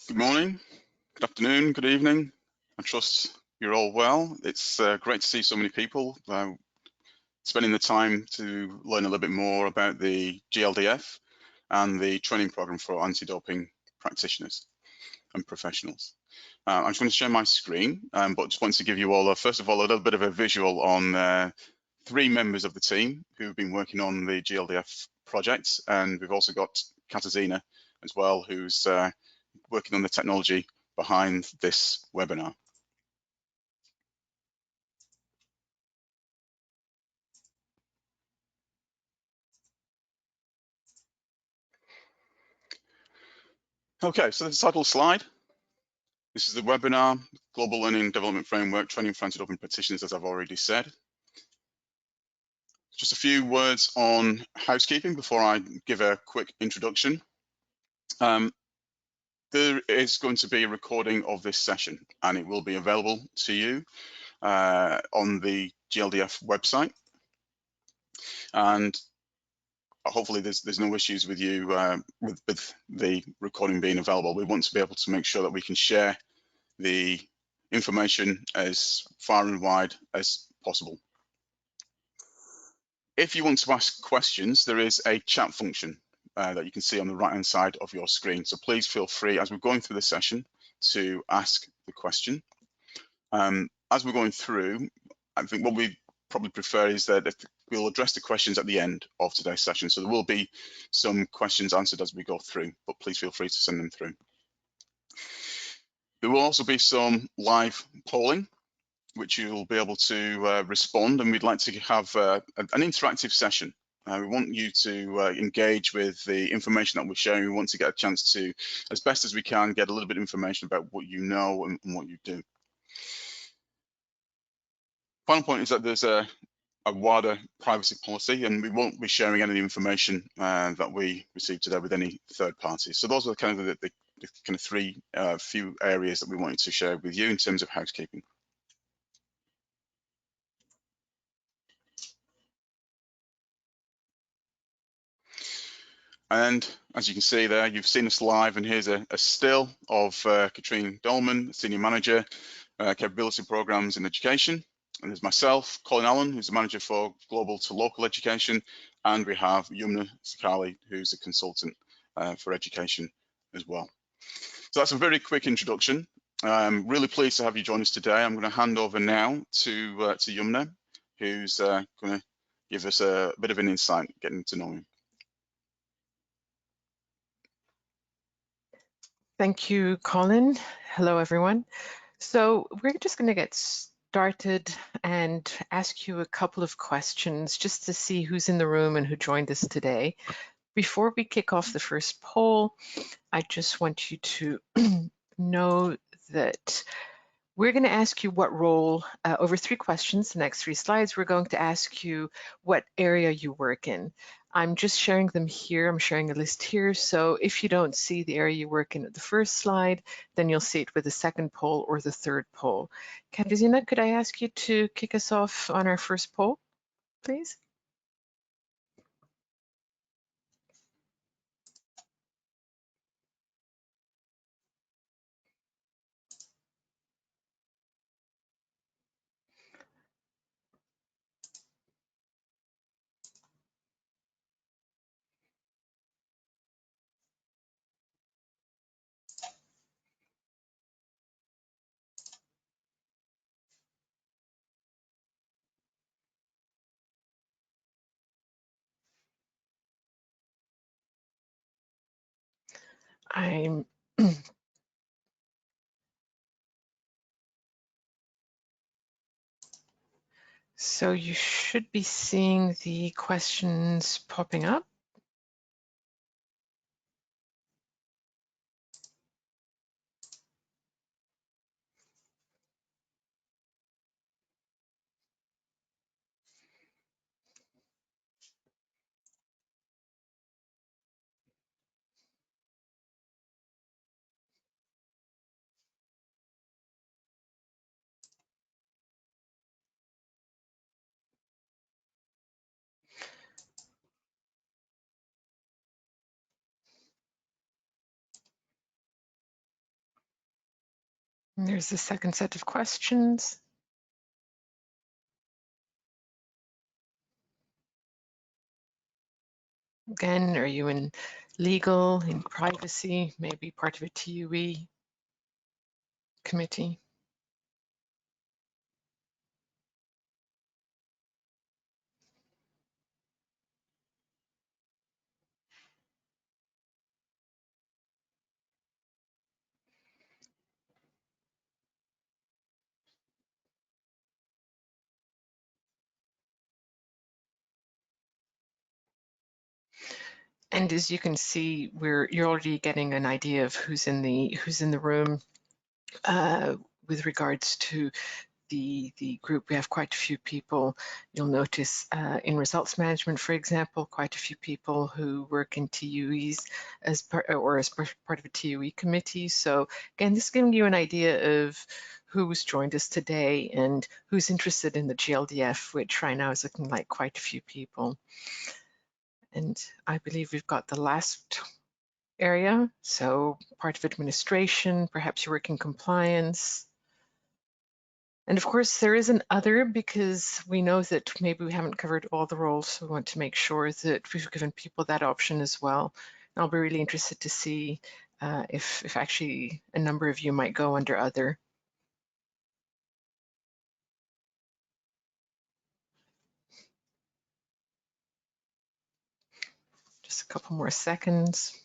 Good morning, good afternoon, good evening. I trust you're all well. It's great to see so many people spending the time to learn a little bit more about the GLDF and the training program for anti-doping practitioners and professionals. I'm just going to share my screen, but just want to give you all, first of all, a little bit of a visual on three members of the team who've been working on the GLDF project, and we've also got Katarzyna as well, who's working on the technology behind this webinar. Okay, so the title slide. This is the webinar, Global Learning Development Framework, Training for Anti-Doping Practitioners, as I've already said. Just a few words on housekeeping before I give a quick introduction. There is going to be a recording of this session, and it will be available to you on the GLDF website. And hopefully there's no issues with you with the recording being available. We want to be able to make sure that we can share the information as far and wide as possible. If you want to ask questions, there is a chat function that you can see on the right hand side of your screen. So please feel free, as we're going through the session, to ask the question. As we're going through, I think what we probably prefer is that we'll address the questions at the end of today's session. So there will be some questions answered as we go through, but please feel free to send them through. There will also be some live polling, which you'll be able to respond, and we'd like to have an interactive session. We want you to engage with the information that we're sharing. We want to get a chance to, as best as we can, get a little bit of information about what you know and what you do. Final point is that there's a WADA privacy policy, and we won't be sharing any information that we receive today with any third parties. So those are kind of the kind of three few areas that we wanted to share with you in terms of housekeeping. And as you can see there, you've seen us live, and here's a still of Katrine Dolman, Senior Manager, Capability Programs in Education. And there's myself, Colin Allen, who's the Manager for Global to Local Education, and we have Yumna Sakali, who's a Consultant for Education as well. So that's a very quick introduction. I'm really pleased to have you join us today. I'm going to hand over now to Yumna, who's going to give us a bit of an insight, getting to know him. Thank you, Colin. Hello, everyone. So we're just going to get started and ask you a couple of questions just to see who's in the room and who joined us today. Before we kick off the first poll, I just want you to know that we're going to ask you what role, over 3 questions, the next 3 slides, we're going to ask you what area you work in. I'm just sharing them here. I'm sharing a list here. So if you don't see the area you work in at the first slide, then you'll see it with the second poll or the third poll. Katarzyna, could I ask you to kick us off on our first poll, please? I'm So you should be seeing the questions popping up. And there's the second set of questions. Again, are you in legal, in privacy, maybe part of a TUE committee? And as you can see, you're already getting an idea of who's in the room with regards to the group. We have quite a few people. You'll notice in results management, for example, quite a few people who work in TUEs as part of a TUE committee. So again, this is giving you an idea of who's joined us today and who's interested in the GLDF, which right now is looking like quite a few people. And I believe we've got the last area. So part of administration, perhaps you work in compliance. And of course, there is an other because we know that maybe we haven't covered all the roles. So we want to make sure that we've given people that option as well. And I'll be really interested to see if actually a number of you might go under other. Just a couple more seconds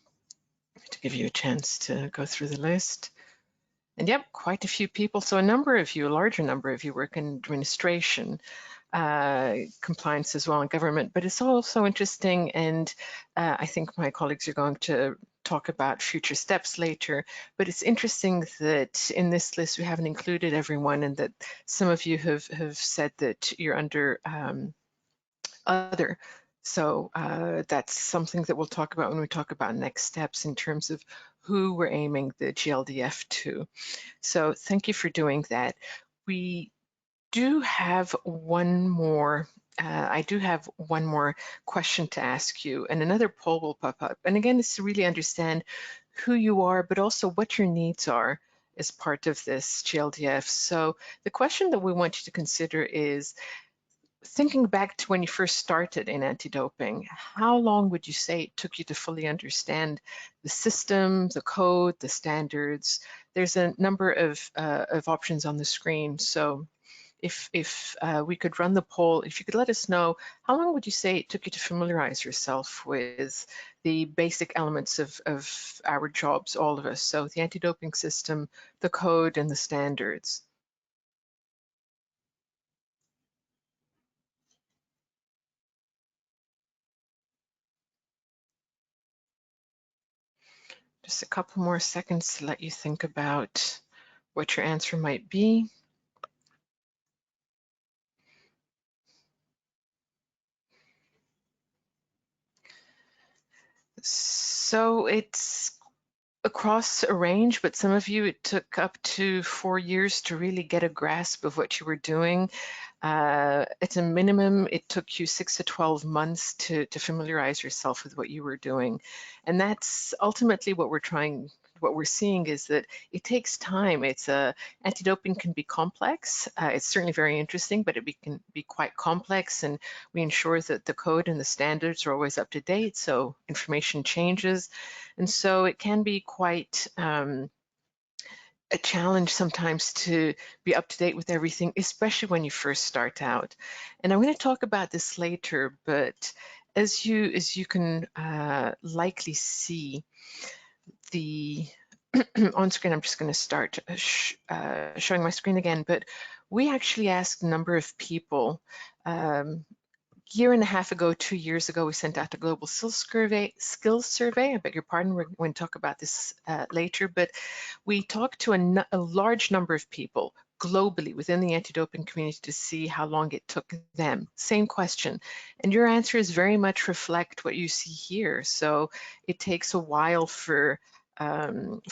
to give you a chance to go through the list. And yep, quite a few people. So a larger number of you work in administration, compliance as well in government, but it's also interesting, and I think my colleagues are going to talk about future steps later, but it's interesting that in this list we haven't included everyone, and that some of you have said that you're under other. So that's something that we'll talk about when we talk about next steps in terms of who we're aiming the GLDF to. So thank you for doing that. We do have one more. I do have one more question to ask you, and another poll will pop up. And again, it's to really understand who you are, but also what your needs are as part of this GLDF. So the question that we want you to consider is, thinking back to when you first started in anti-doping, how long would you say it took you to fully understand the system, the code, the standards? There's a number of options on the screen. So if we could run the poll, if you could let us know, how long would you say it took you to familiarize yourself with the basic elements of our jobs, all of us? So the anti-doping system, the code, and the standards. Just a couple more seconds to let you think about what your answer might be. So it's across a range, but some of you, it took up to 4 years to really get a grasp of what you were doing. At a minimum, it took you 6 to 12 months to familiarize yourself with what you were doing. And that's ultimately what we're seeing is that it takes time. Anti-doping can be complex. It's certainly very interesting, but it can be quite complex, and we ensure that the code and the standards are always up to date, so information changes. And so it can be quite a challenge sometimes to be up to date with everything, especially when you first start out. And I'm going to talk about this later, but as you can likely see, the on screen, I'm just going to start showing my screen again, but we actually asked a number of people. Year and a half ago, 2 years ago, we sent out a global skills survey. I beg your pardon, we're going to talk about this later, but we talked to a large number of people globally within the anti-doping community to see how long it took them. Same question. And your answers very much reflect what you see here. So it takes a while for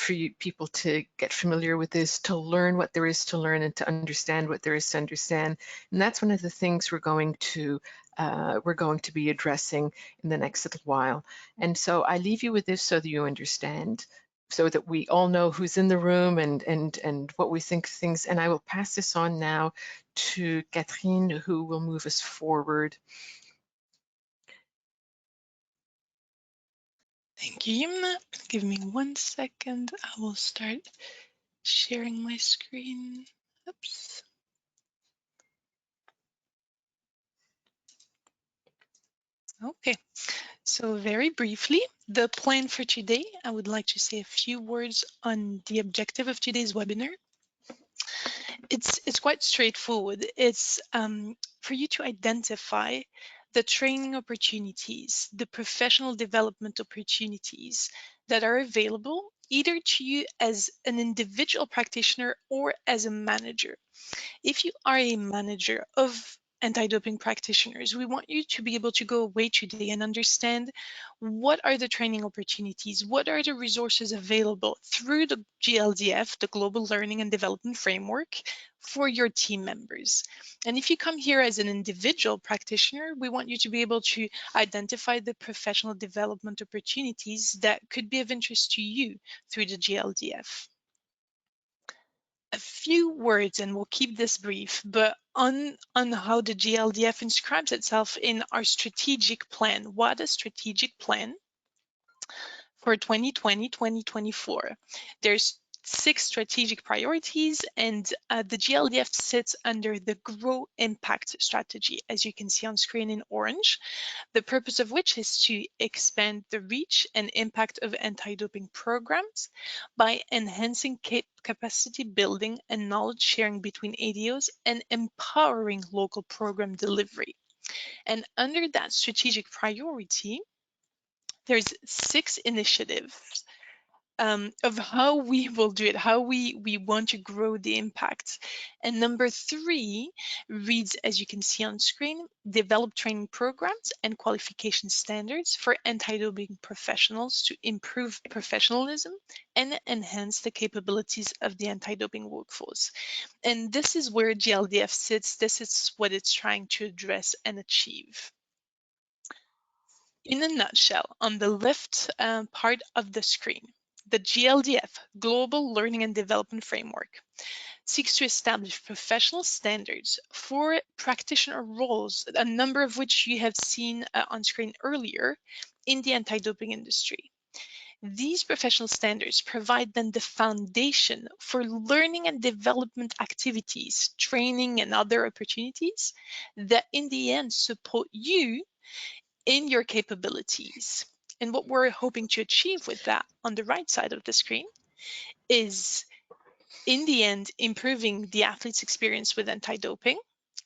you people to get familiar with this, to learn what there is to learn, and to understand what there is to understand. And that's one of the things we're going to be addressing in the next little while. And so I leave you with this so that you understand so that we all know who's in the room and what we think things. And I will pass this on now to Catherine, who will move us forward. Thank you, Yumna. Give me 1 second. I will start sharing my screen. Oops. Okay, so very briefly, the plan for today, I would like to say a few words on the objective of today's webinar. It's quite straightforward. It's for you to identify the training opportunities, the professional development opportunities that are available either to you as an individual practitioner or as a manager. If you are a manager of anti-doping practitioners, we want you to be able to go away today and understand what are the training opportunities, what are the resources available through the GLDF, the Global Learning and Development Framework, for your team members. And if you come here as an individual practitioner, we want you to be able to identify the professional development opportunities that could be of interest to you through the GLDF. A few words, and we'll keep this brief, but on how the GLDF inscribes itself in our strategic plan, WADA strategic plan for 2020-2024. There's 6 strategic priorities, and the GLDF sits under the Grow Impact strategy, as you can see on screen in orange, the purpose of which is to expand the reach and impact of anti-doping programs by enhancing capacity building and knowledge sharing between ADOs and empowering local program delivery. And under that strategic priority, there's 6 initiatives of how we will do it, how we want to grow the impact. And number 3 reads, as you can see on screen, develop training programs and qualification standards for anti-doping professionals to improve professionalism and enhance the capabilities of the anti-doping workforce. And this is where GLDF sits. This is what it's trying to address and achieve. In a nutshell, on the left part of the screen, the GLDF, Global Learning and Development Framework, seeks to establish professional standards for practitioner roles, a number of which you have seen on screen earlier, in the anti-doping industry. These professional standards provide then the foundation for learning and development activities, training and other opportunities that in the end support you in your capabilities. And what we're hoping to achieve with that on the right side of the screen is, in the end, improving the athlete's experience with anti-doping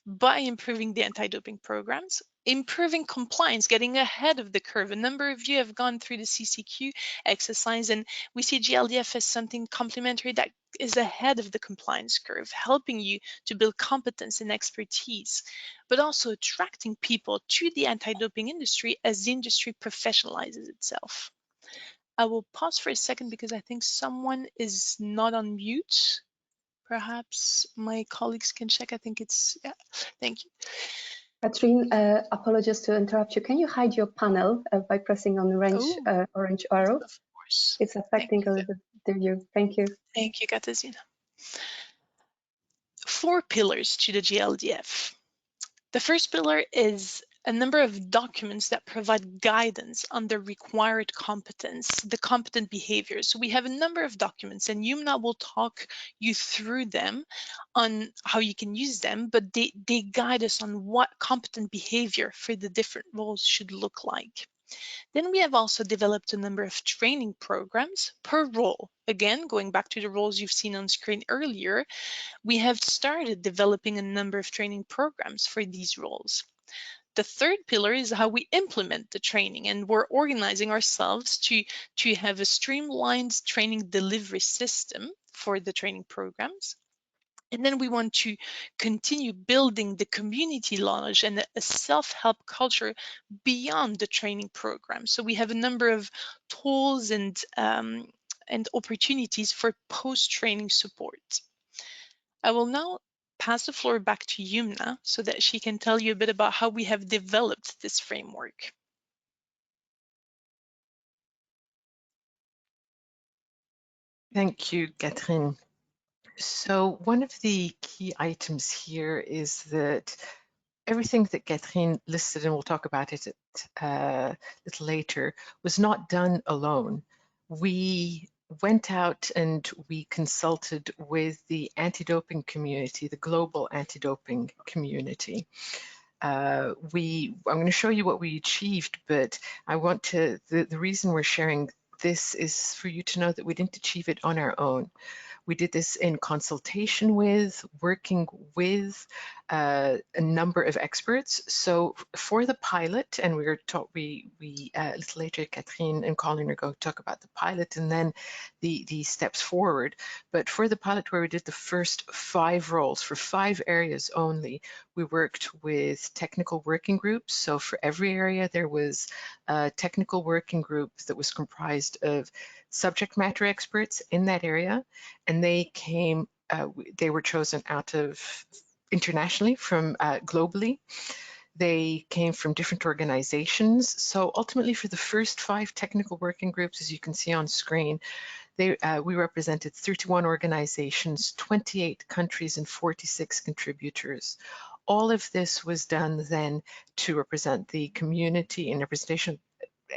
by improving the anti-doping programs, improving compliance, getting ahead of the curve. A number of you have gone through the CCQ exercise, and we see GLDF as something complementary that is ahead of the compliance curve, helping you to build competence and expertise, but also attracting people to the anti-doping industry as the industry professionalizes itself. I will pause for a second because I think someone is not on mute. Perhaps my colleagues can check. I think it's, yeah, thank you. Catherine, apologies to interrupt you. Can you hide your panel by pressing on the orange arrow? Of course. It's affecting a little bit the view. Thank you. Thank you, Katarzyna. 4 pillars to the GLDF. The first pillar is a number of documents that provide guidance on the required competence, the competent behaviors. So we have a number of documents, and Yumna will talk you through them on how you can use them, but they guide us on what competent behavior for the different roles should look like. Then we have also developed a number of training programs per role. Again, going back to the roles you've seen on screen earlier, we have started developing a number of training programs for these roles. The third pillar is how we implement the training, and we're organizing ourselves to have a streamlined training delivery system for the training programs. And then we want to continue building the community knowledge and a self-help culture beyond the training program. So we have a number of tools and opportunities for post-training support. I will now pass the floor back to Yumna so that she can tell you a bit about how we have developed this framework. Thank you, Catherine. So one of the key items here is that everything that Catherine listed, and we'll talk about it a little later, was not done alone. We went out and we consulted with the anti-doping community, the global anti-doping community. I'm going to show you what we achieved, but I want to, the reason we're sharing this is for you to know that we didn't achieve it on our own. We did this in consultation with, working with a number of experts. So for the pilot, and we were taught, a little later, Catherine and Colin are going to talk about the pilot and then the steps forward. But for the pilot, where we did the first 5 roles for 5 areas only, we worked with technical working groups. So for every area, there was a technical working group that was comprised of subject matter experts in that area, and they came, they were chosen out of internationally from globally. They came from different organizations. So ultimately for the first 5 technical working groups, as you can see on screen, we represented 31 organizations, 28 countries, and 46 contributors. All of this was done then to represent the community and representation,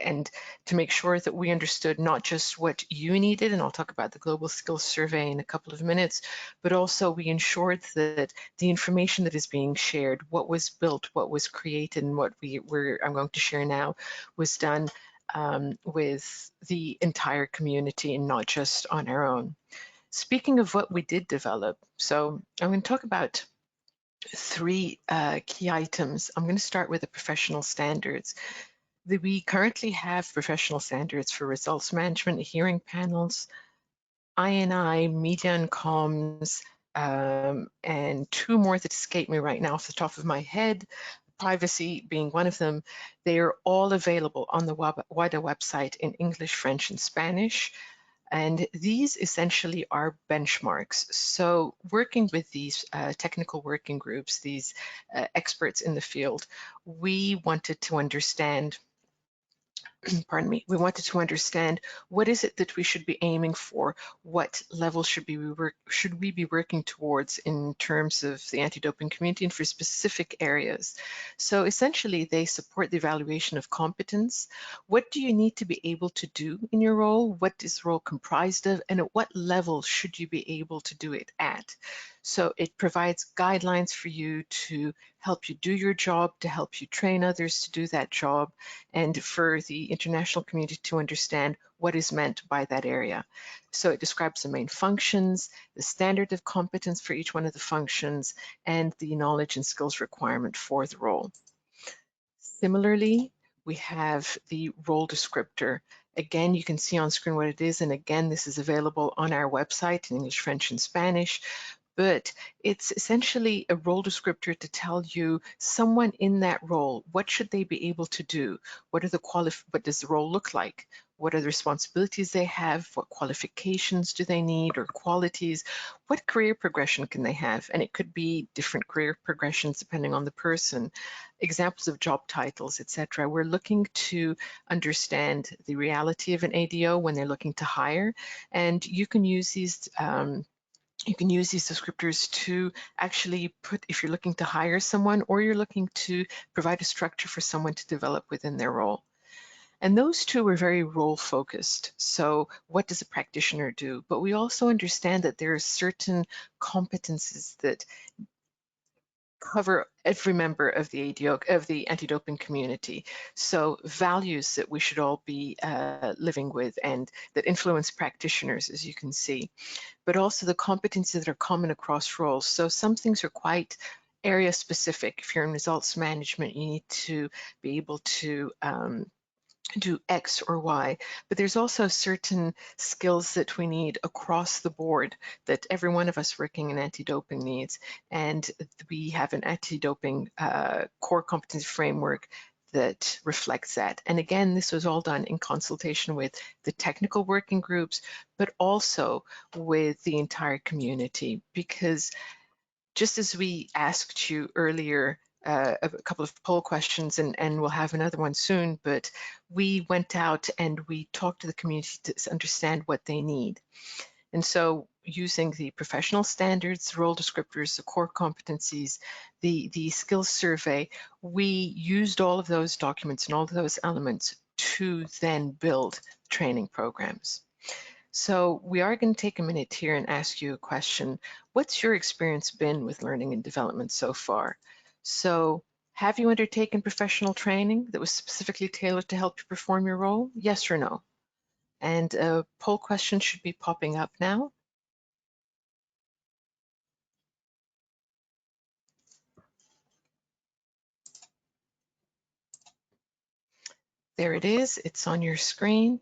and to make sure that we understood not just what you needed, and I'll talk about the Global Skills Survey in a couple of minutes, but also we ensured that the information that is being shared, what was built, what was created, and what I'm going to share now, was done with the entire community and not just on our own. Speaking of what we did develop, so I'm going to talk about 3 key items. I'm going to start with the professional standards. We currently have professional standards for results management, hearing panels, I&I, media and comms, and 2 more that escape me right now off the top of my head, privacy being one of them. They are all available on the WADA website in English, French, and Spanish. And these essentially are benchmarks. So working with these technical working groups, these experts in the field, we wanted to understand pardon me, we wanted to understand what is it that we should be aiming for, what level should we be working towards in terms of the anti-doping community and for specific areas. So essentially they support the evaluation of competence. What do you need to be able to do in your role? What is the role comprised of? And at what level should you be able to do it at? So it provides guidelines for you to help you do your job, to help you train others to do that job, and for the international community to understand what is meant by that area. So it describes the main functions, the standard of competence for each one of the functions, and the knowledge and skills requirement for the role. Similarly, we have the role descriptor. Again, you can see on screen what it is, and again, this is available on our website in English, French, and Spanish. But it's essentially a role descriptor to tell you someone in that role, what should they be able to do? What does the role look like? What are the responsibilities they have? What qualifications do they need or qualities? What career progression can they have? And it could be different career progressions depending on the person. Examples of job titles, etc. We're looking to understand the reality of an ADO when they're looking to hire, and you can use these descriptors to actually put, if you're looking to hire someone or you're looking to provide a structure for someone to develop within their role. And those 2 are very role focused. So what does a practitioner do? But we also understand that there are certain competencies that cover every member of the ADO, of the anti-doping community. So values that we should all be living with and that influence practitioners, as you can see, but also the competencies that are common across roles. So some things are quite area specific. If you're in results management, you need to be able to do X or Y, but there's also certain skills that we need across the board that every one of us working in anti-doping needs. And we have an anti-doping core competency framework that reflects that. And again, this was all done in consultation with the technical working groups, but also with the entire community, because just as we asked you earlier, a couple of poll questions, and we'll have another one soon, but we went out and we talked to the community to understand what they need. And so using the professional standards, role descriptors, the core competencies, the skills survey, we used all of those documents and all of those elements to then build training programs. So we are going to take a minute here and ask you a question. What's your experience been with learning and development so far? So have you undertaken professional training that was specifically tailored to help you perform your role? Yes or no? And a poll question should be popping up now. There it is. It's on your screen.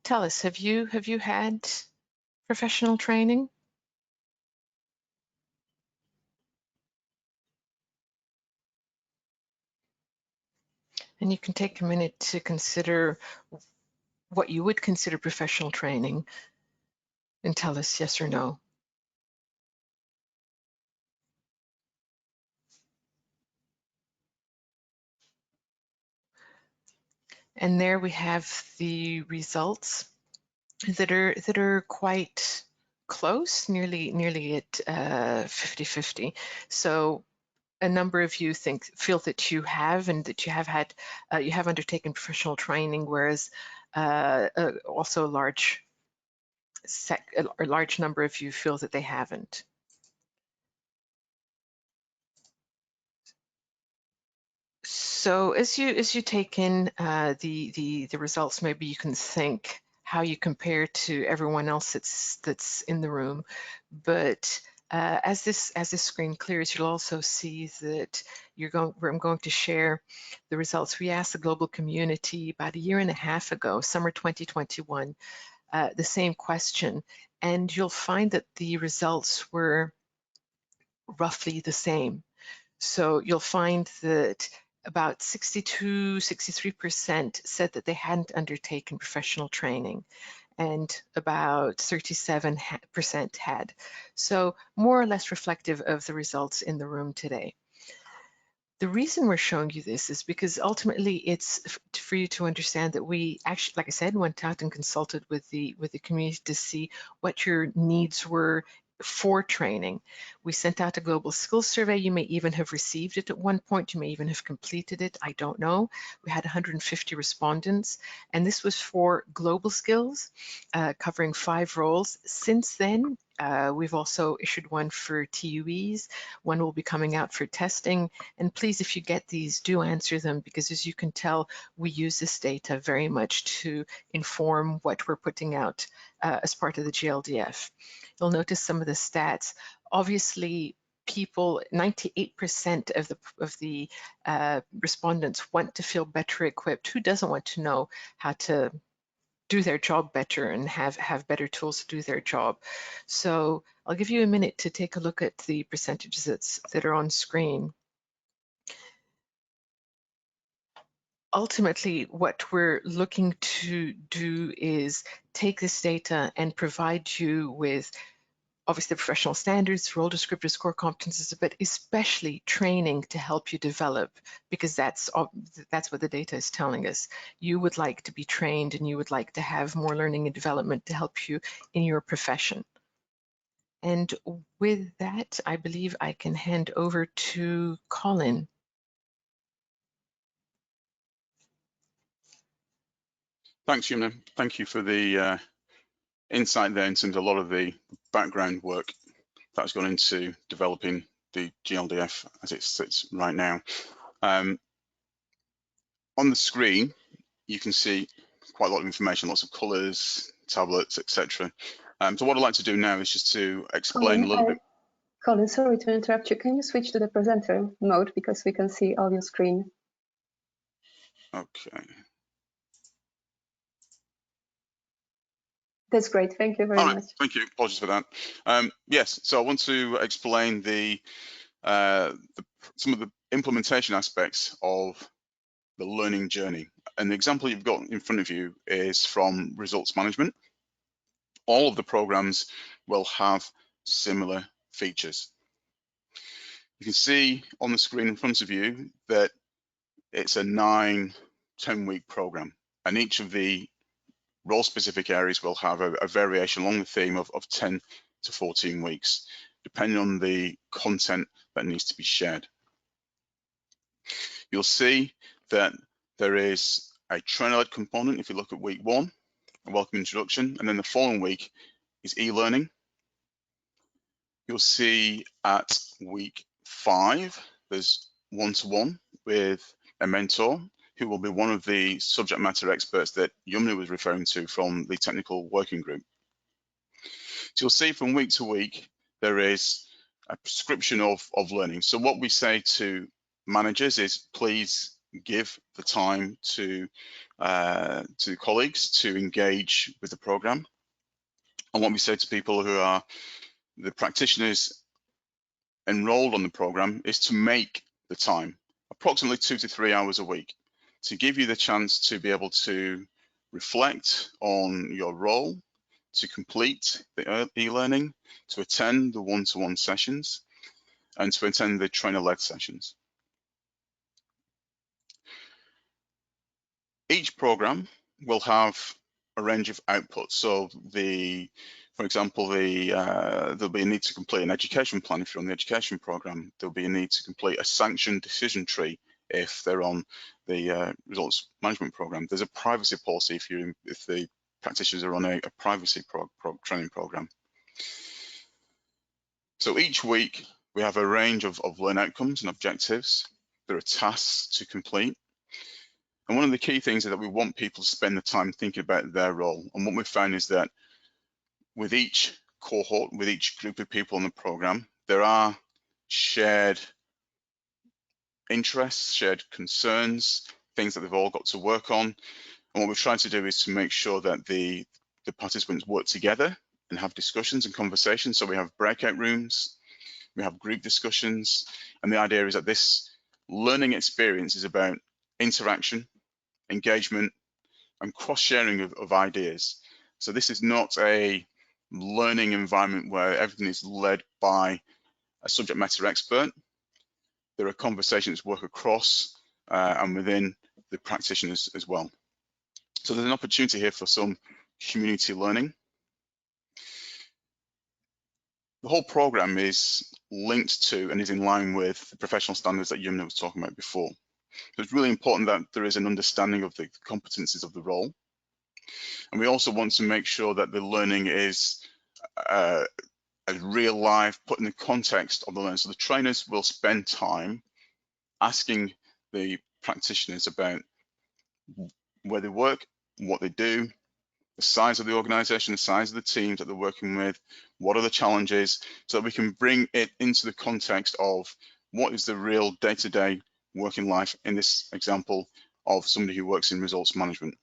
Tell us, have you had professional training? And you can take a minute to consider what you would consider professional training and tell us yes or no. And there we have the results that are quite close, nearly at 50-50. So a number of you feel that you have and that you have had you have undertaken professional training, whereas also a large number of you feel that they haven't. So as you take in the results, maybe you can think how you compare to everyone else that's in the room. But as this screen clears, you'll also see that I'm going to share the results. We asked the global community about a year and a half ago, summer 2021, the same question, and you'll find that the results were roughly the same. So you'll find that about 63% said that they hadn't undertaken professional training, and about 37% had. So more or less reflective of the results in the room today. The reason we're showing you this is because ultimately it's for you to understand that we actually, like I said, went out and consulted with the community to see what your needs were for training. We sent out a global skills survey. You may even have received it at one point. You may even have completed it. I don't know. We had 150 respondents, and this was for global skills, covering 5 roles. Since then, we've also issued one for TUEs. One will be coming out for testing. And please, if you get these, do answer them, because as you can tell, we use this data very much to inform what we're putting out as part of the GLDF. You'll notice some of the stats. Obviously, people, 98% of the respondents want to feel better equipped. Who doesn't want to know how to do their job better and have better tools to do their job? So I'll give you a minute to take a look at the percentages that are on screen. Ultimately, what we're looking to do is take this data and provide you with obviously the professional standards, role descriptors, core competencies, but especially training to help you develop, because that's what the data is telling us. You would like to be trained and you would like to have more learning and development to help you in your profession. And with that, I believe I can hand over to Colin. Thanks, Yumna. Thank you for the insight there in terms of a lot of the background work that's gone into developing the GLDF as it sits right now. On the screen, you can see quite a lot of information, lots of colours, tablets, etc. So what I'd like to do now is just to explain a little bit. Colin, sorry to interrupt you. Can you switch to the presenter mode, because we can see all your screen? Okay. That's great. Thank you very much. Thank you. Apologies for that. Yes, so I want to explain some of the implementation aspects of the learning journey. And the example you've got in front of you is from results management. All of the programs will have similar features. You can see on the screen in front of you that it's a 9-10 week program, and each of the role-specific areas will have a variation along the theme of 10 to 14 weeks, depending on the content that needs to be shared. You'll see that there is a trainer-led component if you look at week 1, a welcome introduction, and then the following week is e-learning. You'll see at week 5, there's one-to-one with a mentor who will be one of the subject matter experts that Yumna was referring to from the technical working group. So you'll see from week to week, there is a prescription of learning. So what we say to managers is please give the time to colleagues to engage with the program. And what we say to people who are the practitioners enrolled on the program is to make the time, approximately 2 to 3 hours a week, to give you the chance to be able to reflect on your role, to complete the e-learning, to attend the one-to-one sessions, and to attend the trainer-led sessions. Each program will have a range of outputs. So for example, there'll be a need to complete an education plan if you're on the education program. There'll be a need to complete a sanctioned decision tree if they're on the results management program. There's a privacy policy if the practitioners are on a privacy training program. So each week we have a range of learn outcomes and objectives. There are tasks to complete. And one of the key things is that we want people to spend the time thinking about their role. And what we've found is that with each cohort, with each group of people on the program, there are shared interests, shared concerns, things that they've all got to work on. And what we've tried to do is to make sure that the participants work together and have discussions and conversations. So we have breakout rooms, we have group discussions, and the idea is that this learning experience is about interaction, engagement, and cross-sharing of ideas. So this is not a learning environment where everything is led by a subject matter expert. There are conversations that work across and within the practitioners as well. So there's an opportunity here for some community learning. The whole program is linked to and is in line with the professional standards that Yumna was talking about before. So it's really important that there is an understanding of the competencies of the role. And we also want to make sure that the learning is a real life, put in the context of the learning. So the trainers will spend time asking the practitioners about where they work, what they do, the size of the organization, the size of the teams that they're working with, what are the challenges, so that we can bring it into the context of what is the real day-to-day working life, in this example of somebody who works in results management.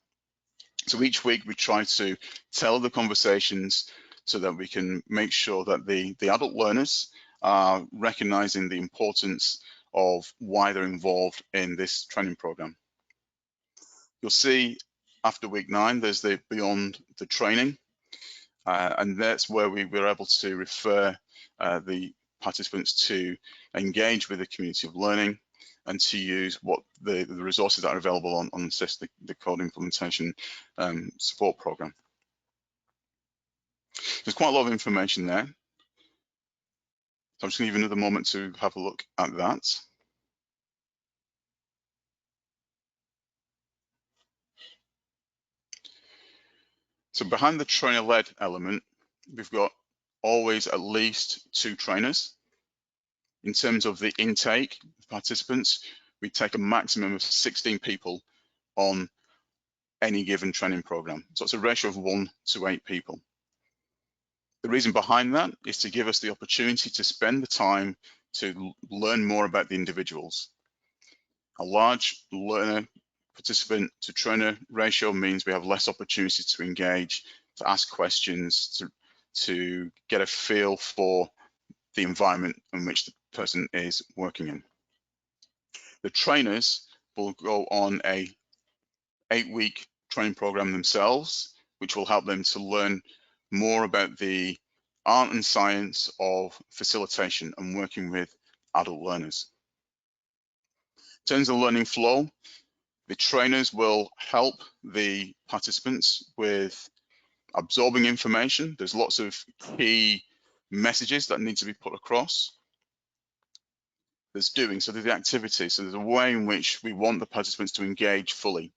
So each week we try to tell the conversations so that we can make sure that the adult learners are recognizing the importance of why they're involved in this training program. You'll see after week 9, there's the beyond the training, and that's where we were able to refer the participants to engage with the community of learning and to use what the resources that are available on the code implementation support program. There's quite a lot of information there. So I'm just going to give another moment to have a look at that. So behind the trainer-led element, we've got always at least 2 trainers. In terms of the intake of participants, we take a maximum of 16 people on any given training program. So it's a ratio of 1 to 8 people. The reason behind that is to give us the opportunity to spend the time to learn more about the individuals. A large learner participant to trainer ratio means we have less opportunity to engage, to ask questions, to get a feel for the environment in which the person is working in. The trainers will go on a 8-week training program themselves, which will help them to learn more about the art and science of facilitation and working with adult learners. In terms of learning flow, The trainers will help the participants with absorbing information. There's lots of key messages that need to be put across. There's doing, so there's the activity. So there's a way in which we want the participants to engage fully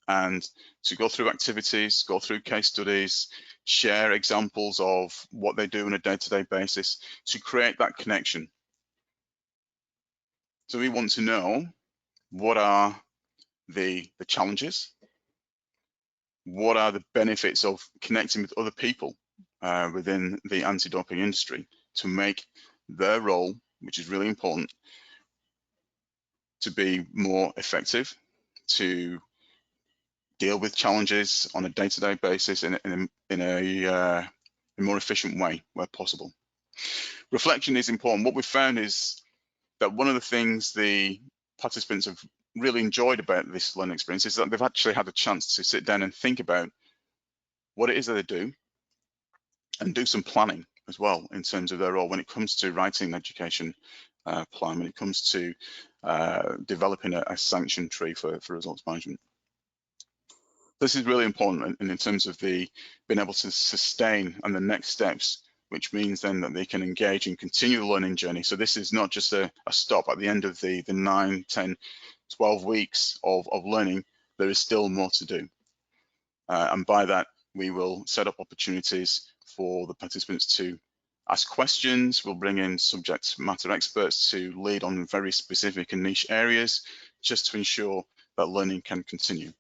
and to go through activities, go through case studies, share examples of what they do on a day-to-day basis to create that connection. So we want to know what are the challenges, what are the benefits of connecting with other people within the anti-doping industry to make their role, which is really important, to be more effective, to deal with challenges on a day-to-day basis in a more efficient way where possible. Reflection is important. What we've found is that one of the things the participants have really enjoyed about this learning experience is that they've actually had a chance to sit down and think about what it is that they do and do some planning as well in terms of their role when it comes to writing an education plan, when it comes to developing a sanction tree for results management. This is really important in terms of the being able to sustain and the next steps, which means then that they can engage and continue the learning journey. So this is not just a stop at the end of the 9, 10, 12 weeks of learning. There is still more to do. And by that, we will set up opportunities for the participants to ask questions. We'll bring in subject matter experts to lead on very specific and niche areas, just to ensure that learning can continue.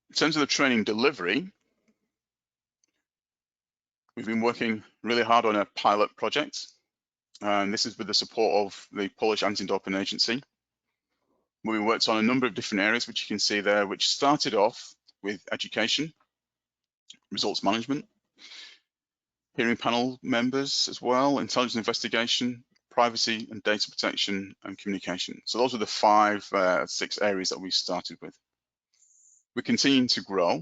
In terms of the training delivery, we've been working really hard on a pilot project, and this is with the support of the Polish Anti-Doping Agency. We worked on a number of different areas, which you can see there, which started off with education, results management, hearing panel members as well, intelligence investigation, privacy and data protection, and communication. So those are the 6 areas that we started with. We're continuing to grow.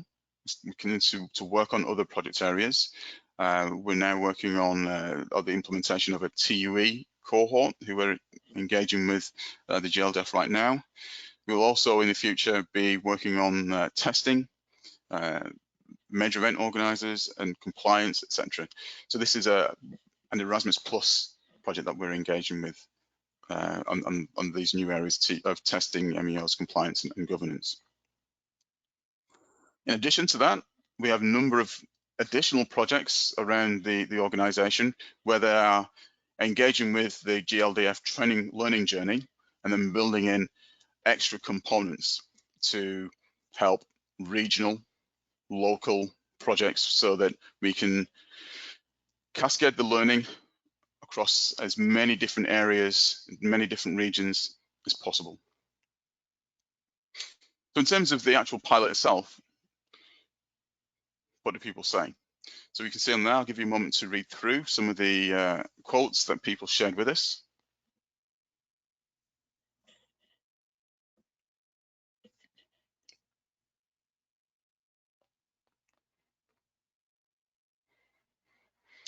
We continue to work on other project areas. We're now working on the implementation of a TUE cohort who we're engaging with the GLDF right now. We'll also in the future be working on testing, major event organisers and compliance, etc. So this is an Erasmus Plus project that we're engaging with on these new areas of testing, MEOs, compliance and governance. In addition to that, we have a number of additional projects around the organisation where they are engaging with the GLDF training learning journey and then building in extra components to help regional, local projects so that we can cascade the learning across as many different areas, many different regions as possible. So in terms of the actual pilot itself, what do people say? So we can see on there, I'll give you a moment to read through some of the quotes that people shared with us.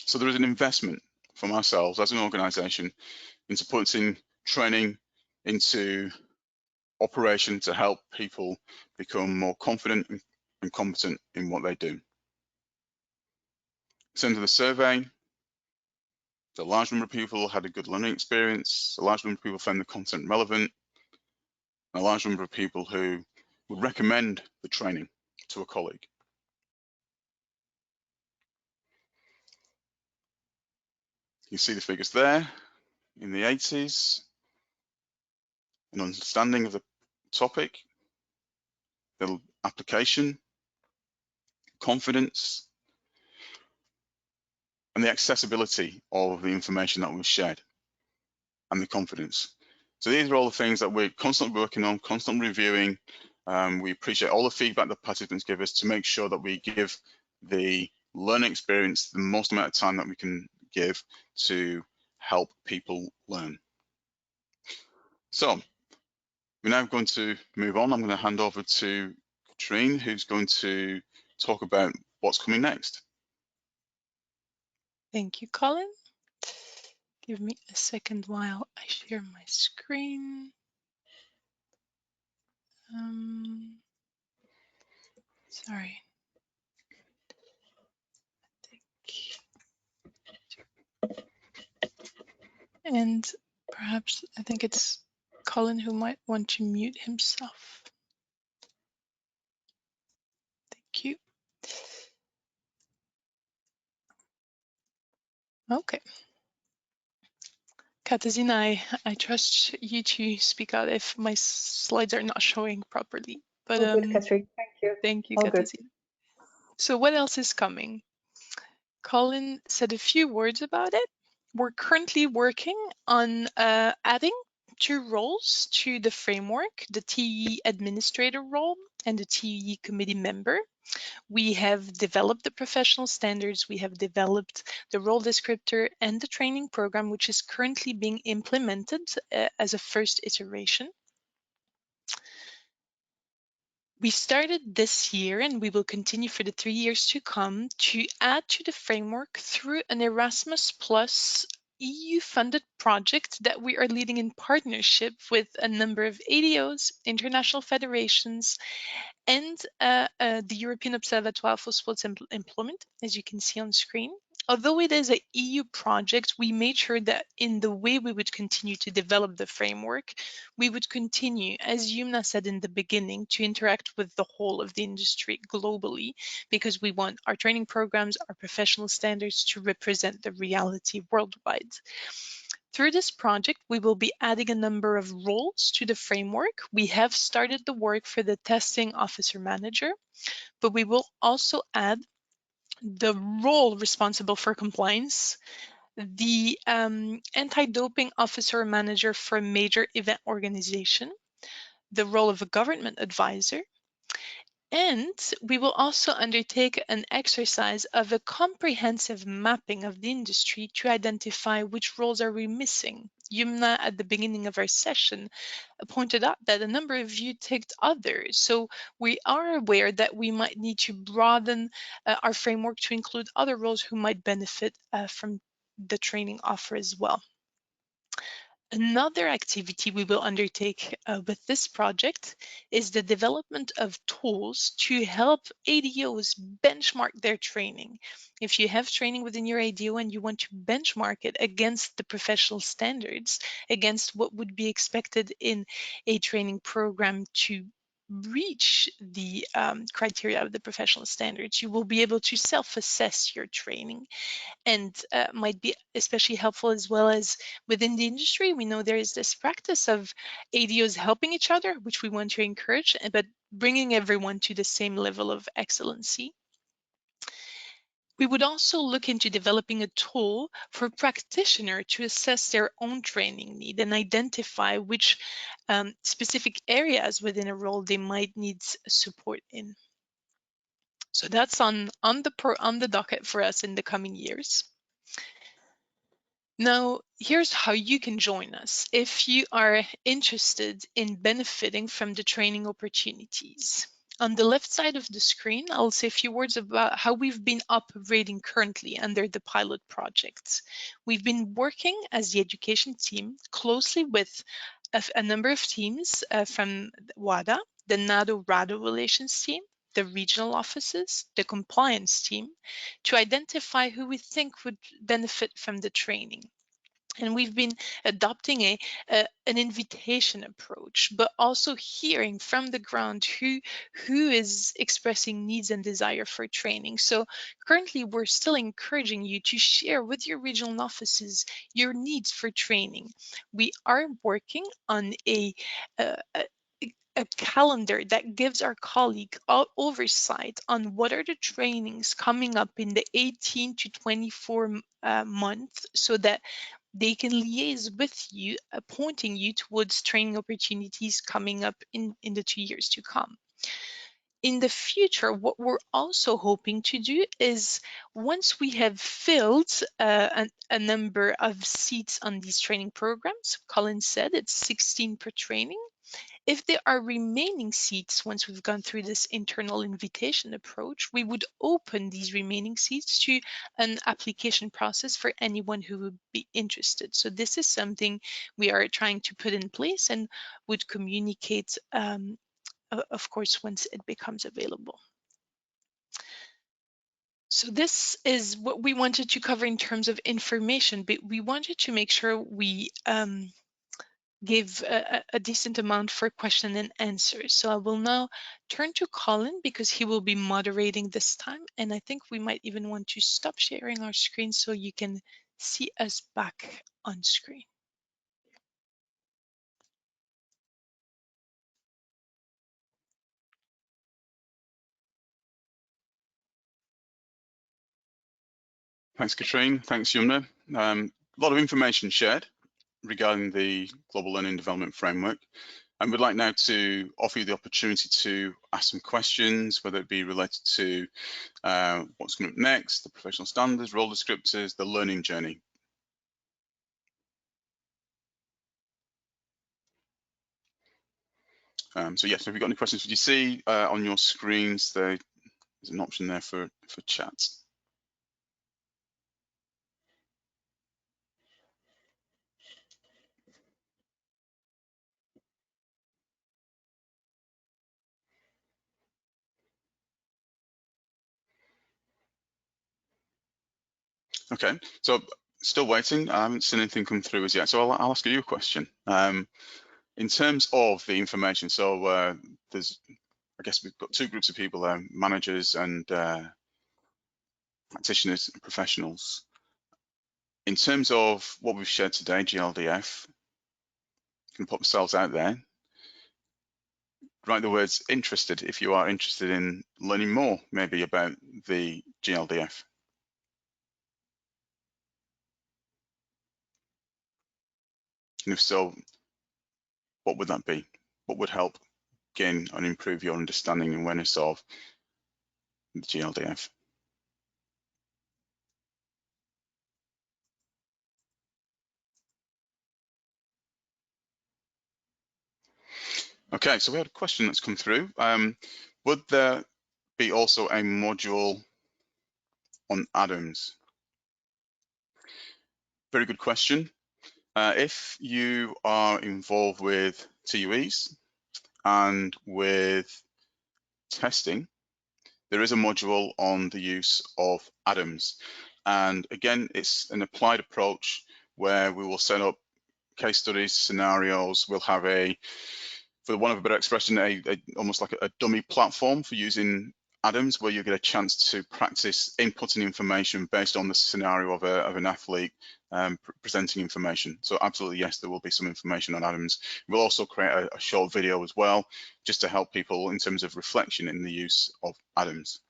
So there is an investment from ourselves as an organisation into putting training into operation to help people become more confident and competent in what they do. In terms of the survey, a large number of people had a good learning experience, a large number of people found the content relevant, and a large number of people who would recommend the training to a colleague. You see the figures there in the 80s, an understanding of the topic, the application, confidence, and the accessibility of the information that was shared, and the confidence. So these are all the things that we're constantly working on, constantly reviewing. We appreciate all the feedback that participants give us to make sure that we give the learning experience the most amount of time that we can give to help people learn. So we're now going to move on. I'm going to hand over to Katrine, who's going to talk about what's coming next. Thank you, Colin. Give me a second while I share my screen. Sorry. And perhaps I think it's Colin who might want to mute himself. Thank you. Okay. Katarzyna, I trust you to speak out if my slides are not showing properly. But All good, Catherine. Thank you. thank you, All good. Katarzyna. So what else is coming? Colin said a few words about it. We're currently working on adding 2 roles to the framework, the TE administrator role and the TE committee member. We have developed the professional standards, we have developed the role descriptor and the training program, which is currently being implemented as a first iteration. We started this year and we will continue for the 3 years to come to add to the framework through an Erasmus Plus EU-funded project that we are leading in partnership with a number of ADOs, international federations, and the European Observatoire for Sports Employment, as you can see on screen. Although it is an EU project, we made sure that in the way we would continue to develop the framework, we would continue, as Yumna said in the beginning, to interact with the whole of the industry globally, because we want our training programs, our professional standards to represent the reality worldwide. Through this project, we will be adding a number of roles to the framework. We have started the work for the testing officer manager, but we will also add the role responsible for compliance, the anti-doping officer manager for a major event organization, the role of a government advisor, and we will also undertake an exercise of a comprehensive mapping of the industry to identify which roles are we missing. Yumna, at the beginning of our session, pointed out that a number of you ticked others. So we are aware that we might need to broaden our framework to include other roles who might benefit from the training offer as well. Another activity we will undertake with this project is the development of tools to help ADOs benchmark their training. If you have training within your ADO and you want to benchmark it against the professional standards, against what would be expected in a training program to reach the criteria of the professional standards, you will be able to self-assess your training, and might be especially helpful as well as within the industry. We know there is this practice of ADOs helping each other, which we want to encourage, but bringing everyone to the same level of excellency. We would also look into developing a tool for practitioner to assess their own training need and identify which specific areas within a role they might need support in. So that's on the docket for us in the coming years. Now, here's how you can join us if you are interested in benefiting from the training opportunities. On the left side of the screen, I'll say a few words about how we've been operating currently under the pilot projects. We've been working as the education team closely with a number of teams from WADA, the NATO-RADA relations team, the regional offices, the compliance team, to identify who we think would benefit from the training. And we've been adopting an invitation approach, but also hearing from the ground who is expressing needs and desire for training. So currently, we're still encouraging you to share with your regional offices your needs for training. We are working on a calendar that gives our colleague oversight on what are the trainings coming up in the 18 to 24 months, so that they can liaise with you, pointing you towards training opportunities coming up in the 2 years to come. In the future, what we're also hoping to do is, once we have filled a number of seats on these training programs, Colin said it's 16 per training, If there are remaining seats, once we've gone through this internal invitation approach, we would open these remaining seats to an application process for anyone who would be interested. So this is something we are trying to put in place and would communicate, of course, once it becomes available. So this is what we wanted to cover in terms of information, but we wanted to make sure we give a decent amount for question and answers. So I will now turn to Colin because he will be moderating this time. And I think we might even want to stop sharing our screen so you can see us back on screen. Thanks, Katrine. Thanks, Yumna. A lot of information shared regarding the Global Learning Development Framework. And we'd like now to offer you the opportunity to ask some questions, whether it be related to what's coming up next, the professional standards, role descriptors, the learning journey. So yes, if you've got any questions, you see on your screens, there's an option there for chat. Okay, so still waiting. I haven't seen anything come through as yet, so I'll ask you a question. In terms of the information, so there's, I guess we've got two groups of people there, managers and practitioners and professionals. In terms of what we've shared today, GLDF, can put themselves out there. Write the words interested if you are interested in learning more, maybe about the GLDF. And if so, what would that be? What would help gain and improve your understanding and awareness of the GLDF? Okay, so we had a question that's come through. Would there be also a module on Adams? Very good question. If you are involved with TUEs and with testing, there is a module on the use of Adams. And again, it's an applied approach where we will set up case studies, scenarios. We'll have for want of a better expression, almost like a dummy platform for using Adams, where you get a chance to practice inputting information based on the scenario of an athlete presenting information. So absolutely, yes, there will be some information on Adams. We'll also create a short video as well, just to help people in terms of reflection in the use of Adams.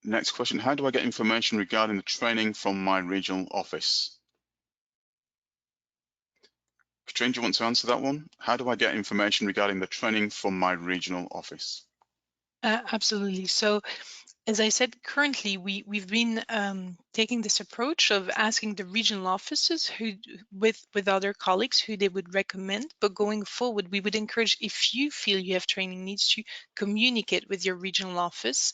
Next question, how do I get information regarding the training from my regional office? Katrine, do you want to answer that one? How do I get information regarding the training from my regional office? Absolutely. So as I said, currently we've been taking this approach of asking the regional offices with other colleagues who they would recommend. But going forward, we would encourage, if you feel you have training needs, to communicate with your regional office.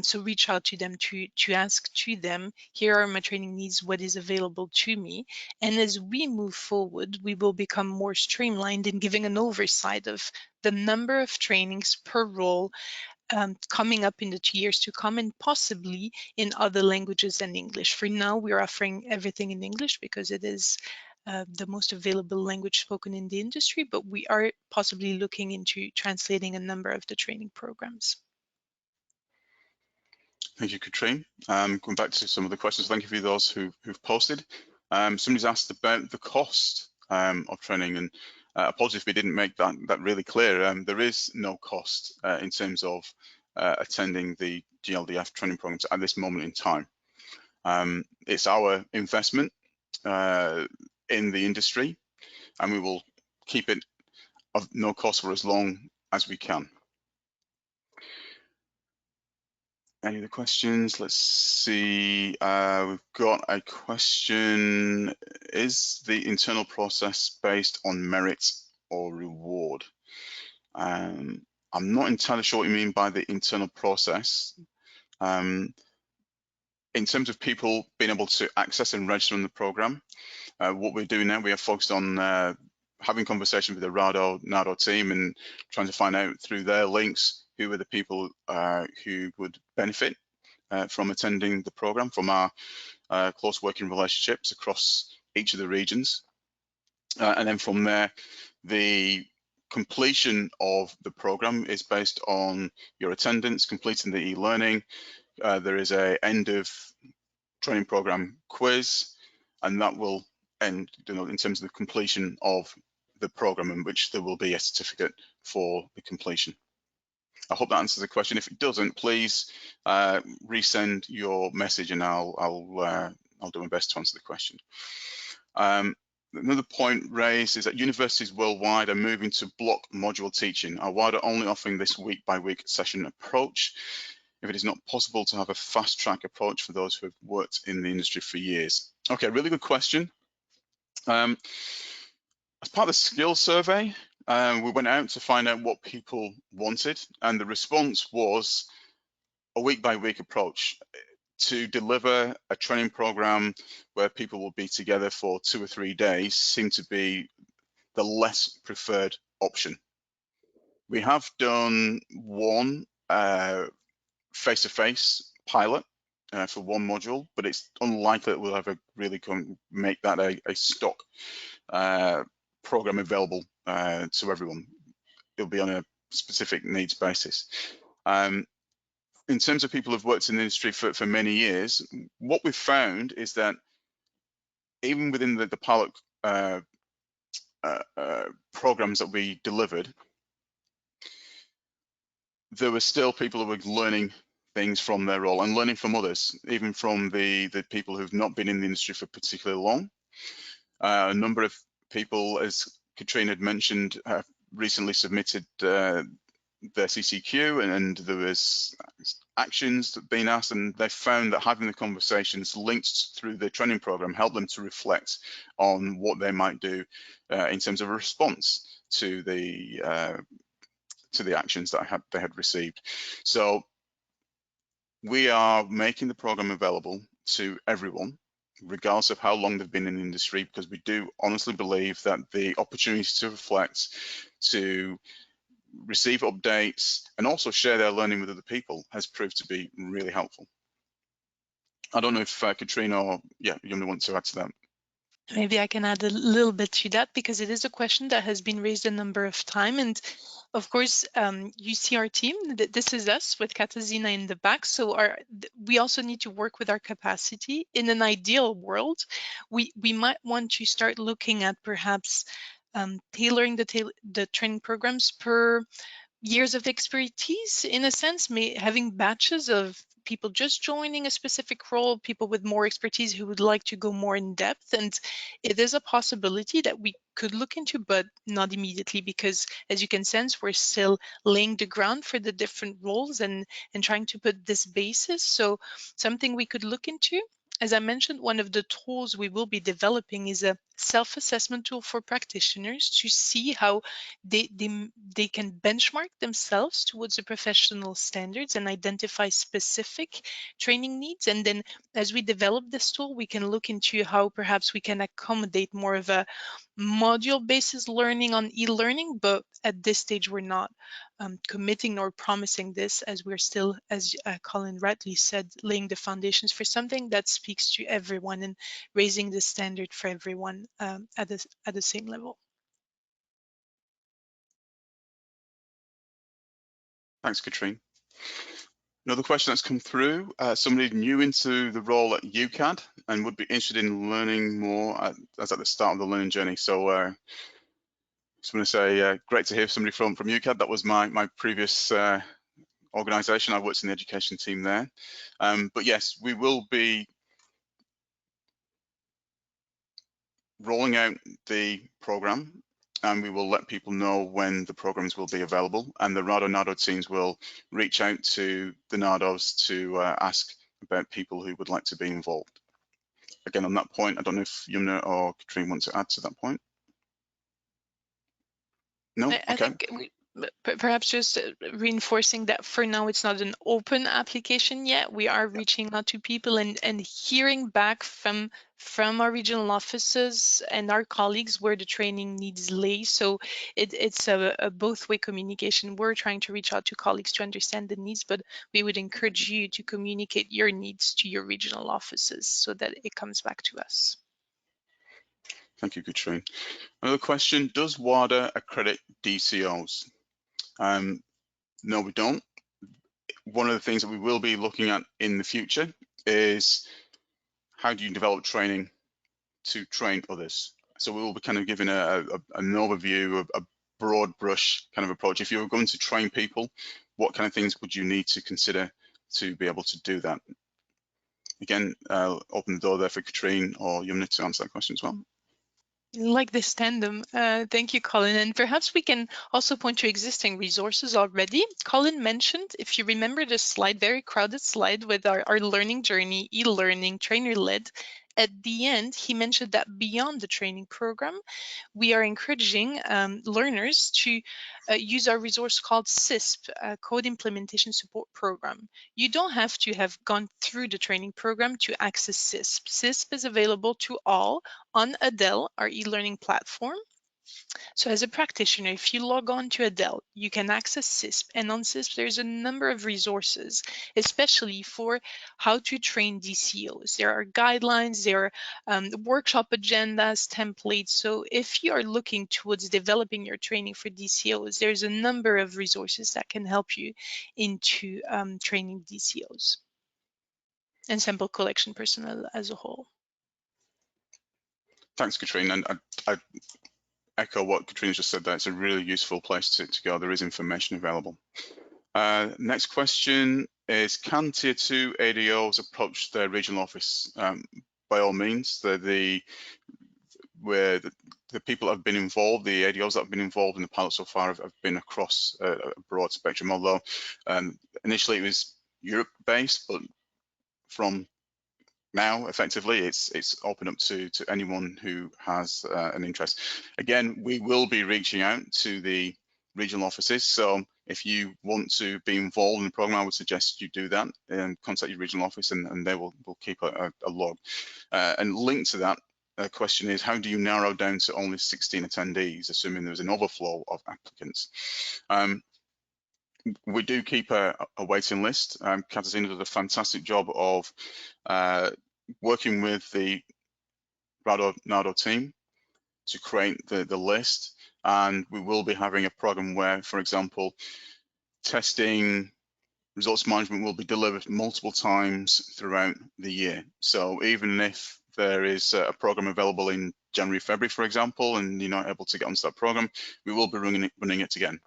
So reach out to them to ask to them, here are my training needs, what is available to me. And as we move forward, we will become more streamlined in giving an oversight of the number of trainings per role coming up in the 2 years to come, and possibly in other languages than English. For now, we're offering everything in English because it is the most available language spoken in the industry, but we are possibly looking into translating a number of the training programs. Thank you, Katrine. Going back to some of the questions, thank you for those who've posted. Somebody's asked about the cost of training, and apologies if we didn't make that really clear. There is no cost in terms of attending the GLDF training programs at this moment in time. It's our investment in the industry, and we will keep it of no cost for as long as we can. Any other questions? Let's see. We've got a question. Is the internal process based on merit or reward? I'm not entirely sure what you mean by the internal process. In terms of people being able to access and register in the program, what we're doing now, we are focused on having conversations with the NADO team and trying to find out through their links who are the people who would benefit from attending the program from our close working relationships across each of the regions. And then from there, the completion of the program is based on your attendance, completing the e-learning. There is a end of training program quiz, and that will end, in terms of the completion of the program, in which there will be a certificate for the completion. I hope that answers the question. If it doesn't, please resend your message, and I'll do my best to answer the question. Another point raised is that universities worldwide are moving to block module teaching. Are WADA only offering this week-by-week session approach? If it is not possible to have a fast-track approach for those who have worked in the industry for years? Okay, really good question. As part of the skills survey, we went out to find out what people wanted, and the response was a week-by-week approach. To deliver a training program where people will be together for 2 or 3 days seemed to be the less preferred option. We have done one face-to-face pilot for one module, but it's unlikely that we'll ever really make that a stock program available to everyone. It'll be on a specific needs basis. In terms of people who've worked in the industry for many years, what we've found is that even within the pilot programs that we delivered, there were still people who were learning things from their role and learning from others, even from the people who've not been in the industry for particularly long. A number of people, as Katrina had mentioned, have recently submitted their CCQ, and there was actions that been asked, and they found that having the conversations linked through the training program helped them to reflect on what they might do in terms of a response to the actions that they had received. So we are making the program available to everyone, regardless of how long they've been in the industry, because we do honestly believe that the opportunity to reflect, to receive updates, and also share their learning with other people has proved to be really helpful. I don't know if Katrina or you want to add to that. Maybe I can add a little bit to that, because it is a question that has been raised a number of times. And of course, you see our team, this is us with Katarzyna in the back. So we also need to work with our capacity. In an ideal world, we might want to start looking at perhaps tailoring the training programs per years of expertise, in a sense, having batches of people just joining a specific role, people with more expertise who would like to go more in depth. And it is a possibility that we could look into, but not immediately, because as you can sense, we're still laying the ground for the different roles and trying to put this basis. So something we could look into. As I mentioned, one of the tools we will be developing is a self-assessment tool for practitioners to see how they can benchmark themselves towards the professional standards and identify specific training needs. And then as we develop this tool, we can look into how perhaps we can accommodate more of a module-based learning on e-learning, but at this stage, we're not committing nor promising this, as we're still, as Colin rightly said, laying the foundations for something that speaks to everyone and raising the standard for everyone at the same level. Thanks, Katrine. Another question that's come through, somebody new into the role at UCAD and would be interested in learning more as at the start of the learning journey. So just want to say great to hear somebody from UCAD. That was my previous organisation. I worked in the education team there. But yes, we will be rolling out the programme and we will let people know when the programs will be available, and the RADO-NADO teams will reach out to the NADOs to ask about people who would like to be involved. Again, on that point, I don't know if Yumna or Katrine want to add to that point. No? I Okay. think perhaps just reinforcing that for now it's not an open application yet. We are reaching out to people and hearing back from our regional offices and our colleagues where the training needs lay. So it's a both-way communication. We're trying to reach out to colleagues to understand the needs, but we would encourage you to communicate your needs to your regional offices so that it comes back to us. Thank you, Katrine. Another question, does WADA accredit DCOs? No, we don't. One of the things that we will be looking at in the future is how do you develop training to train others? So we will be kind of giving an overview of a broad brush kind of approach. If you were going to train people, what kind of things would you need to consider to be able to do that? Again, open the door there for Katrine or Yumna to answer that question as well. Like this tandem. Thank you, Colin. And perhaps we can also point to existing resources already. Colin mentioned, if you remember the slide, very crowded slide with our learning journey, e-learning, trainer-led. At the end, he mentioned that beyond the training program, we are encouraging learners to use our resource called CISP, Code Implementation Support Program. You don't have to have gone through the training program to access CISP. CISP is available to all on Adele, our e-learning platform. So as a practitioner, if you log on to Adele, you can access CISP, and on CISP there's a number of resources, especially for how to train DCOs. There are guidelines, there are workshop agendas, templates. So if you are looking towards developing your training for DCOs, there's a number of resources that can help you into training DCOs and sample collection personnel as a whole. Thanks, Katrine. And I echo what Katrine just said there. It's a really useful place to go. There is information available. Next question is, can Tier 2 ADOs approach their regional office? By all means, where the people that have been involved, the ADOs that have been involved in the pilot so far have been across a broad spectrum, although initially it was Europe-based, but from now, effectively, it's open up to anyone who has an interest. Again, we will be reaching out to the regional offices. So if you want to be involved in the program, I would suggest you do that and contact your regional office, and they will keep a log. And linked to that question is, how do you narrow down to only 16 attendees, assuming there's an overflow of applicants? We do keep a waiting list. Katarzyna does a fantastic job of working with the RADO-NADO team to create the list, and we will be having a program where, for example, testing, results management will be delivered multiple times throughout the year. So even if there is a program available in January, February, for example, and you're not able to get onto that program, we will be running it again.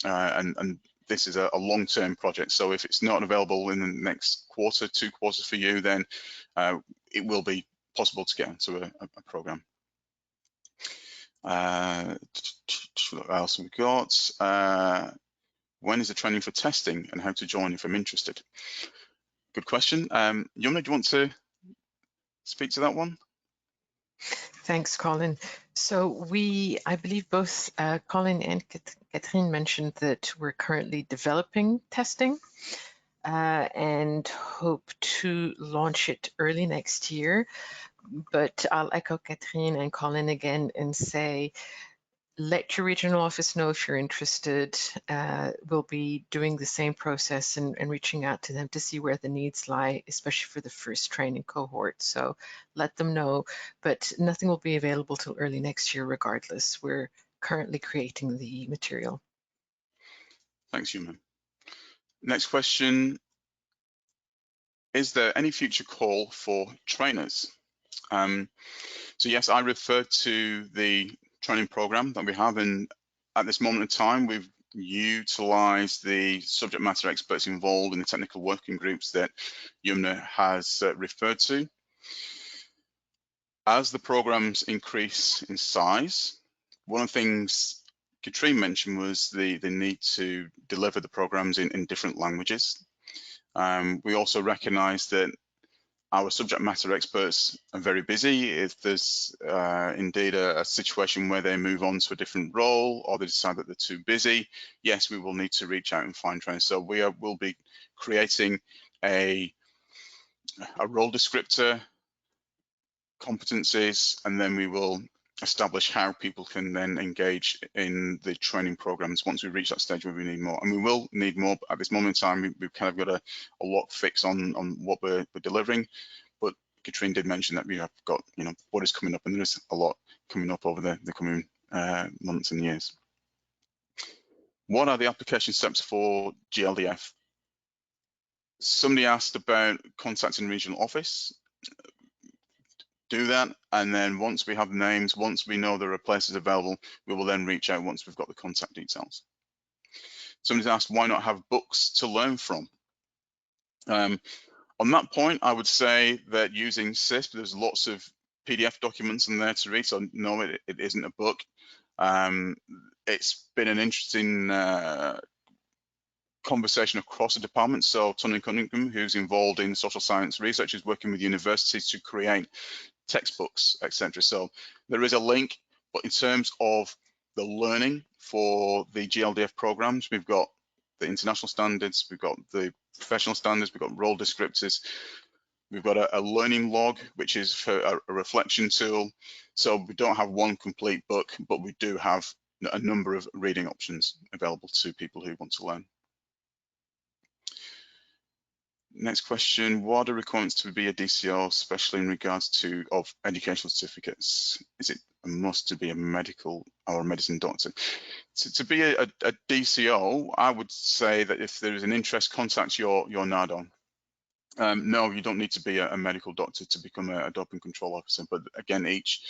And this is a long-term project. So if it's not available in the next quarter, 2 quarters for you, then it will be possible to get into a program. What else have we got? When is the training for testing and how to join if I'm interested? Good question. Yumna, do you want to speak to that one? Thanks, Colin. So I believe both Colin and Katrine mentioned that we're currently developing testing and hope to launch it early next year. But I'll echo Katrine and Colin again and say, let your regional office know if you're interested. We'll be doing the same process and reaching out to them to see where the needs lie, especially for the first training cohort. So let them know, but nothing will be available till early next year regardless. We're currently creating the material. Thanks, Yumna. Next question, is there any future call for trainers? So yes, I referred to the training program that we have, and at this moment in time, we've utilized the subject matter experts involved in the technical working groups that Yumna has referred to. As the programs increase in size, one of the things Katrine mentioned was the need to deliver the programs in different languages. We also recognize that our subject matter experts are very busy. If there's indeed a situation where they move on to a different role or they decide that they're too busy, yes, we will need to reach out and find trainers. So we'll be creating a role descriptor, competencies, and then we will establish how people can then engage in the training programs once we reach that stage where we need more. And we will need more, but at this moment in time, we've kind of got a lock fix on what we're delivering. But Katrine did mention that we have got, what is coming up, and there is a lot coming up over the coming months and years. What are the application steps for GLDF? Somebody asked about contacting regional office. Do that, and then once we have the names, once we know there are places available, we will then reach out once we've got the contact details. Somebody's asked, why not have books to learn from? On that point, I would say that using CISP, there's lots of PDF documents in there to read, so no, it isn't a book. It's been an interesting conversation across the department. So Tony Cunningham, who's involved in social science research, is working with universities to create textbooks, etc. So there is a link, but in terms of the learning for the GLDF programs, we've got the international standards, we've got the professional standards, we've got role descriptors, we've got a learning log, which is for a reflection tool. So we don't have one complete book, but we do have a number of reading options available to people who want to learn. Next question, what are the requirements to be a DCO, especially in regards to educational certificates? Is it a must to be a medical or a medicine doctor? To be a DCO, I would say that if there is an interest, contact your NADO. No, you don't need to be a medical doctor to become a doping control officer, but again, each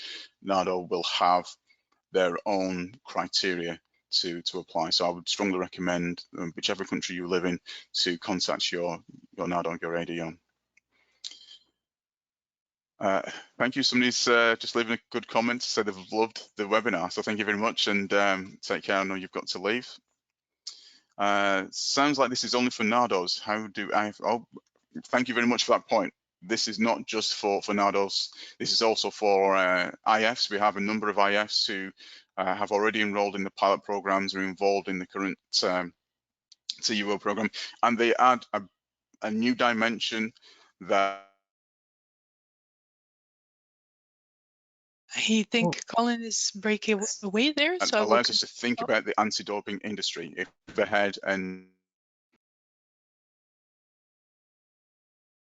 NADO will have their own criteria to apply. So I would strongly recommend, whichever country you live in, to contact your NADO, your ADO. Thank you. Somebody's just leaving a good comment to say they've loved the webinar. So thank you very much, and take care. I know you've got to leave. Sounds like this is only for NADOs. How do I? Oh, thank you very much for that point. This is not just for NADOs. This is also for IFs. We have a number of IFs who have already enrolled in the pilot programs, are involved in the current CUO program, and they add a new dimension that I think Colin is breaking away there, so allows us to think about the anti-doping industry. If we've ahead and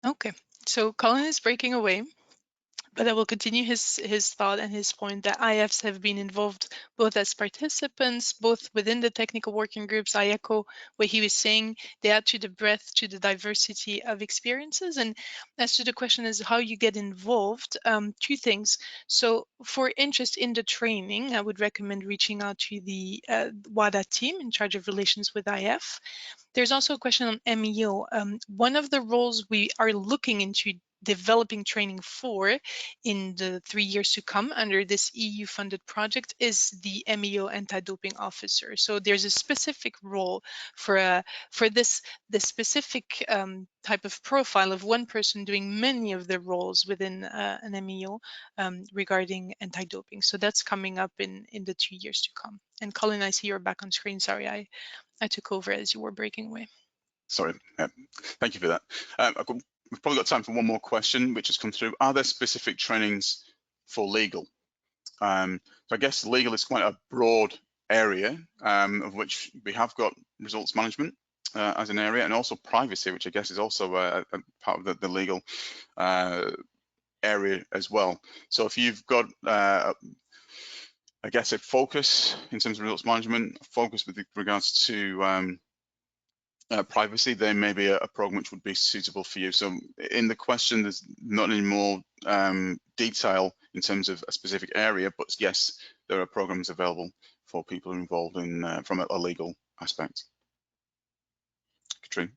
okay, so Colin is breaking away, but I will continue his thought and his point that IFs have been involved both as participants, both within the technical working groups. I echo what he was saying. They add to the breadth, to the diversity of experiences. And as to the question is how you get involved, two things. So for interest in the training, I would recommend reaching out to the WADA team in charge of relations with IF. There's also a question on MEO. One of the roles we are looking into developing training for in the 3 years to come under this EU-funded project is the MEO anti-doping officer. So there's a specific role for this specific type of profile of one person doing many of the roles within an MEO regarding anti-doping. So that's coming up in the 2 years to come. And Colin, I see you're back on screen. Sorry, I took over as you were breaking away. Sorry, thank you for that. We've probably got time for one more question, which has come through. Are there specific trainings for legal? So I guess legal is quite a broad area of which we have got results management as an area, and also privacy, which I guess is also a part of the legal area as well. So if you've got I guess a focus in terms of results management, a focus with regards to privacy, then maybe a program which would be suitable for you. So in the question, there's not any more detail in terms of a specific area, but yes, there are programs available for people involved in from a legal aspect. Katrine.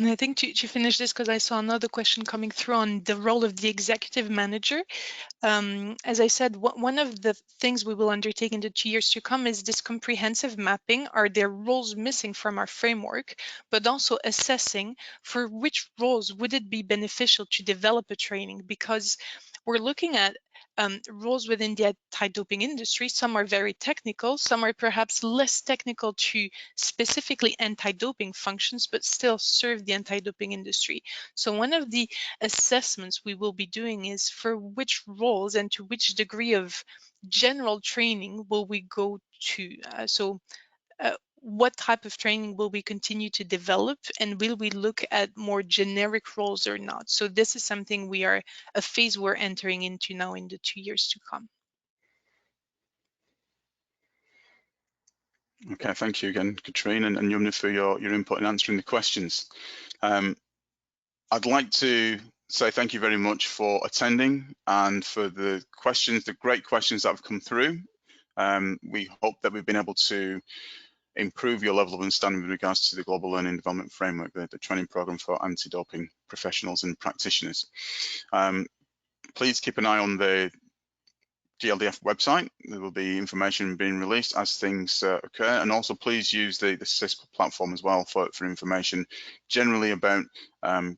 And I think to finish this, because I saw another question coming through on the role of the executive manager. As I said, one of the things we will undertake in the 2 years to come is this comprehensive mapping. Are there roles missing from our framework, but also assessing for which roles would it be beneficial to develop a training, because we're looking at roles within the anti-doping industry. Some are very technical, some are perhaps less technical to specifically anti-doping functions, but still serve the anti-doping industry. So one of the assessments we will be doing is for which roles and to which degree of general training will we go to. What type of training will we continue to develop, and will we look at more generic roles or not? So this is something a phase we're entering into now in the 2 years to come. Okay, thank you again, Katrine and Yumna, for your input in answering the questions. I'd like to say thank you very much for attending and for the questions, the great questions that have come through. We hope that we've been able to improve your level of understanding with regards to the Global Learning Development Framework, the training program for anti-doping professionals and practitioners. Please keep an eye on the GLDF website. There will be information being released as things occur, and also please use the CISP platform as well for information generally about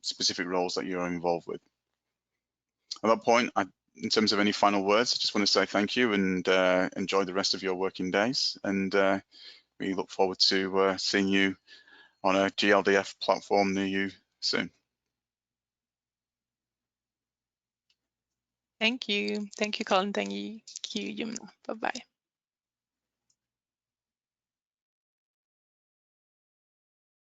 specific roles that you're involved with. At that point, in terms of any final words, I just want to say thank you and enjoy the rest of your working days, and we look forward to seeing you on a GLDF platform near you soon. Thank you, Colin. Thank you, Yumna. Bye-bye.